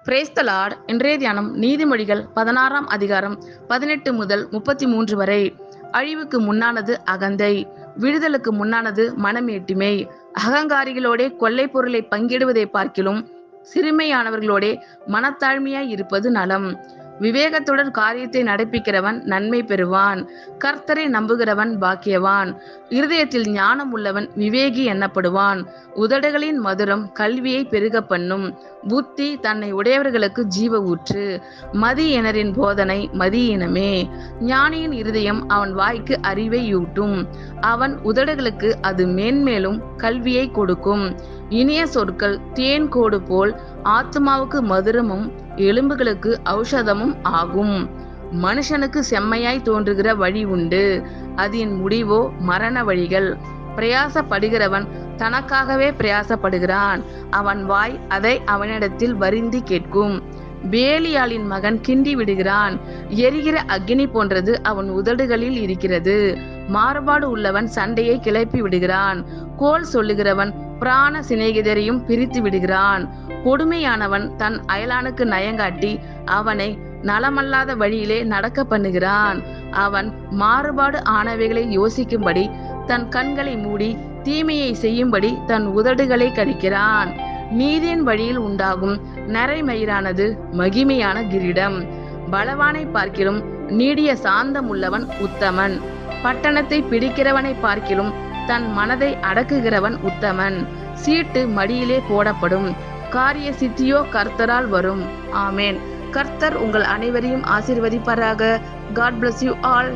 Brace த Lord. இன்றைய தியானம் நீதிமொழிகள் 16ஆம் அதிகாரம் 18 முதல் 33 வரை. அழிவுக்கு முன்னானது அகந்தை, விடுதலுக்கு முன்னானது மனமேட்டிமை. அகங்காரிகளோடே கொள்ளை பொருளை பங்கிடுவதை பார்க்கிலும் சிறுமையானவர்களோடே மனத்தாழ்மையாய் இருப்பது நலம். விவேகத்துடன் காரியத்தை நடப்பிக்கிறவன் நன்மை பெறுவான். கர்த்தரை நம்புகிறவன் பாக்கியவான். இருதயத்தில் ஞானம் உள்ளவன் விவேகி எண்ணப்படுவான். உதடுகளின் மதுரம் கல்வியை பெருக பண்ணும். புத்தி தன்னை உடையவர்களுக்கு ஜீவ ஊற்று. மதியினரின் போதனை மதியினமே. ஞானியின் இருதயம் அவன் வாய்க்கு அறிவை யூட்டும். அவன் உதடுகளுக்கு அது மேன்மேலும் கல்வியை கொடுக்கும். இனிய சொற்கள் தேன் கோடு போல் ஆத்மாவுக்கு மதுரமும் எலும்புகளுக்கு ஔஷதமும் ஆகும். மனுஷனுக்கு செம்மையாய் தோன்றுகிற வழி உண்டு, அதன் முடிவோ மரண வழிகள். பிரயாசப்படுகிறவன் தனக்காகவே பிரயாசப்படுகிறான், அவன் வாய் அதை அவனிடத்தில் வருந்தி கேட்கும். வேலியாளின் மகன் கிண்டி விடுகிறான், எரிகிற அக்கினி போன்றது அவன் உதடுகளில் இருக்கிறது. மாறுபாடு உள்ளவன் சண்டையை கிளப்பி விடுகிறான், கோல் சொல்லுகிறவன் பிராண சிநேகிதரையும் பிரித்து விடுகிறான். கொடுமையானவன் தன் அயலானுக்கு நயங்காட்டி அவனை நலமல்லாத வழியிலே நடக்க பண்ணுகிறான். அவன் மாறுபாடு ஆனவைகளை யோசிக்கும்படி தன் கண்களை மூடி தீமையை செய்யும்படி தன் உதடுகளை கடிக்கிறான். நீதியின் வழியில் உண்டாகும் நரைமயிரானது மகிமையான கிரீடம். பலவானை பார்க்கிலும் நீடிய சாந்தம் உள்ளவன் உத்தமன். பட்டணத்தை பிடிக்கிறவனை பார்க்கிலும் தன் மனதை அடக்குகிறவன் உத்தமன். சீட்டு மடியிலே போடப்படும், காரிய சித்தியோ கர்த்தரால் வரும். ஆமேன். கர்த்தர் உங்கள் அனைவரையும் ஆசீர்வதிப்பாராக. God bless you all.